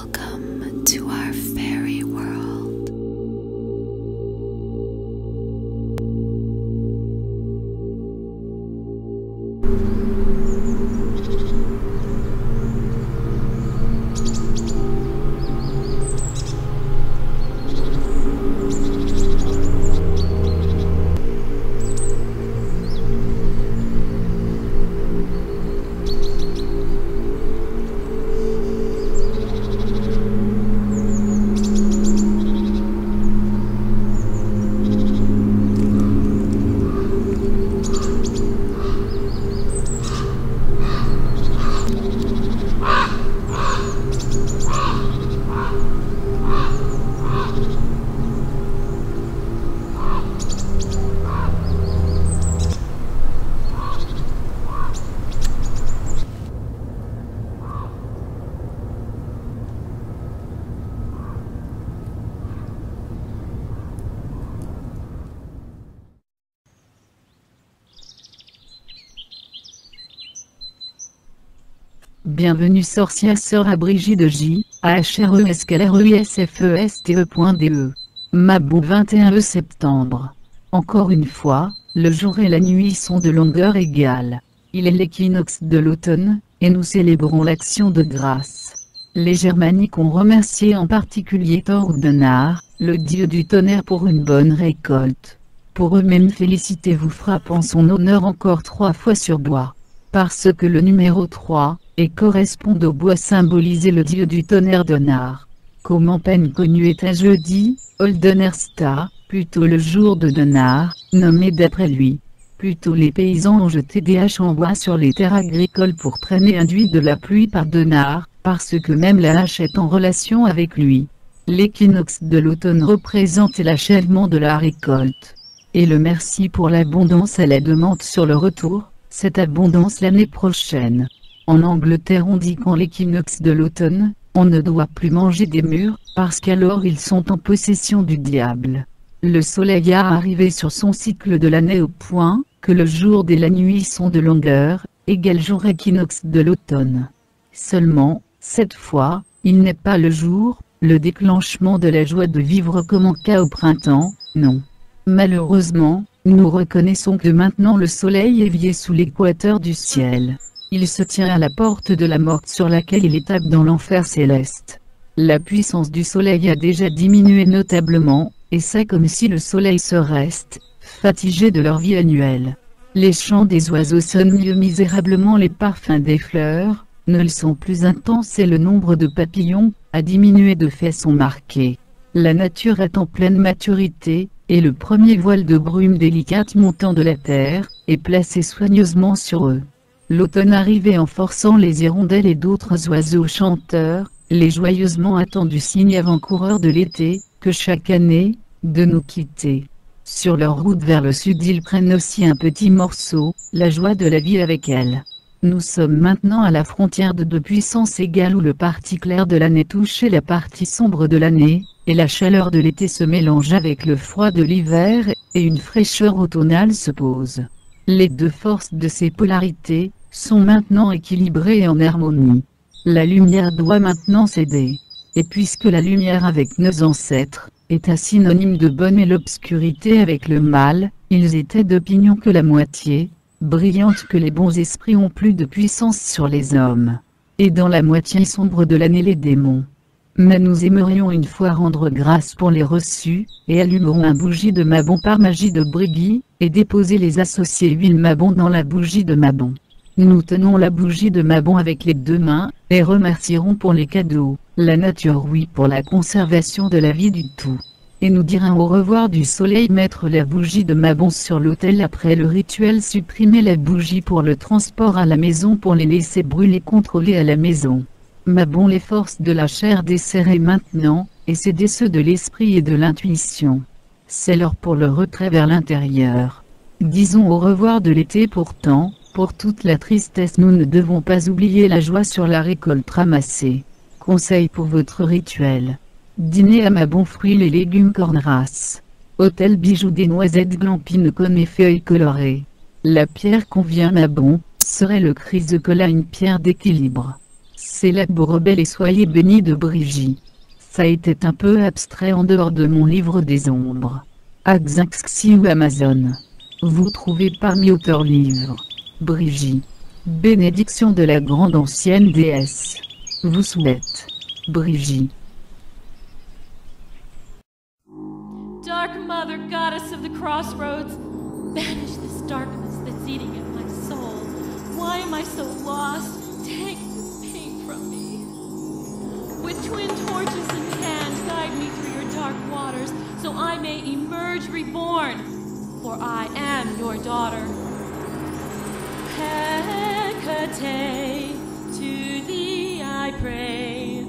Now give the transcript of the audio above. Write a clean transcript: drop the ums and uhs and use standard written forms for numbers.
Welcome to our fairy world. Bienvenue sorcière sœur à Brigitte J, AHRESKLRUISFESTE.DE. Mabon 21 septembre. Encore une fois, le jour et la nuit sont de longueur égale. Il est l'équinoxe de l'automne, et nous célébrons l'action de grâce. Les Germaniques ont remercié en particulier Thor Udnar, le dieu du tonnerre pour une bonne récolte. Pour eux-mêmes félicitez-vous frappant son honneur encore 3 fois sur bois. Parce que le numéro 3, et correspond au bois symbolisé le dieu du tonnerre Donar. Comment peine connu est un jeudi, Oldenersta, plutôt le jour de Donar, nommé d'après lui. Plutôt les paysans ont jeté des haches en bois sur les terres agricoles pour traîner induit de la pluie par Donar, parce que même la hache est en relation avec lui. L'équinoxe de l'automne représente l'achèvement de la récolte. Et le merci pour l'abondance à la demande sur le retour, cette abondance l'année prochaine. En Angleterre on dit qu'en l'équinoxe de l'automne, on ne doit plus manger des mûres, parce qu'alors ils sont en possession du diable. Le soleil a arrivé sur son cycle de l'année au point, que le jour et la nuit sont de longueur, égale jour équinoxe de l'automne. Seulement, cette fois, il n'est pas le jour, le déclenchement de la joie de vivre comme en cas au printemps, non. Malheureusement, nous reconnaissons que maintenant le soleil est vié sous l'équateur du ciel. Il se tient à la porte de la mort sur laquelle il étape dans l'enfer céleste. La puissance du soleil a déjà diminué notablement, et c'est comme si le soleil se reste, fatigué de leur vie annuelle. Les chants des oiseaux sonnent mieux misérablement, les parfums des fleurs, ne le sont plus intenses et le nombre de papillons, a diminué de façon marquée. La nature est en pleine maturité, et le premier voile de brume délicate montant de la terre, est placé soigneusement sur eux. L'automne arrivait en forçant les hirondelles et d'autres oiseaux chanteurs, les joyeusement attendus signes avant-coureurs de l'été, que chaque année, de nous quitter. Sur leur route vers le sud ils prennent aussi un petit morceau, la joie de la vie avec elle. Nous sommes maintenant à la frontière de 2 puissances égales où le parti clair de l'année touche la partie sombre de l'année, et la chaleur de l'été se mélange avec le froid de l'hiver, et une fraîcheur automnale se pose. Les deux forces de ces polarités, sont maintenant équilibrées et en harmonie. La lumière doit maintenant céder. Et puisque la lumière avec nos ancêtres, est un synonyme de bonne et l'obscurité avec le mal, ils étaient d'opinion que la moitié, brillante que les bons esprits ont plus de puissance sur les hommes. Et dans la moitié sombre de l'année les démons. Mais nous aimerions une fois rendre grâce pour les reçus, et allumerons un bougie de Mabon par magie de Brigui, et déposer les associés huile Mabon dans la bougie de Mabon. Nous tenons la bougie de Mabon avec les 2 mains, et remercierons pour les cadeaux, la nature oui pour la conservation de la vie du tout. Et nous dirons au revoir du soleil mettre la bougie de Mabon sur l'autel après le rituel supprimer la bougie pour le transport à la maison pour les laisser brûler contrôler à la maison. Mabon les forces de la chair desserrer maintenant, et céder ceux de l'esprit et de l'intuition. C'est l'heure pour le retrait vers l'intérieur. Disons au revoir de l'été pourtant. Pour toute la tristesse nous ne devons pas oublier la joie sur la récolte ramassée. Conseil pour votre rituel. Dîner à Mabon fruits et légumes cornras. Hôtel bijoux des noisettes glampines comme et feuilles colorées. La pierre convient Mabon, serait le chrysocolla une pierre d'équilibre. Célèbre rebelle et soyez bénie de Brigitte. Ça était un peu abstrait en dehors de mon livre des ombres. Axinxi ou Amazon. Vous trouvez parmi auteurs livres. Brigitte. Bénédiction de la grande ancienne déesse. Vous souhaite. Brigitte. Dark Mother, Goddess of the Crossroads, banish this darkness that's eating at my soul. Why am I so lost? Take this pain from me. With twin torches in hand, guide me through your dark waters, so I may emerge reborn, for I am your daughter. Hecate, to thee I pray.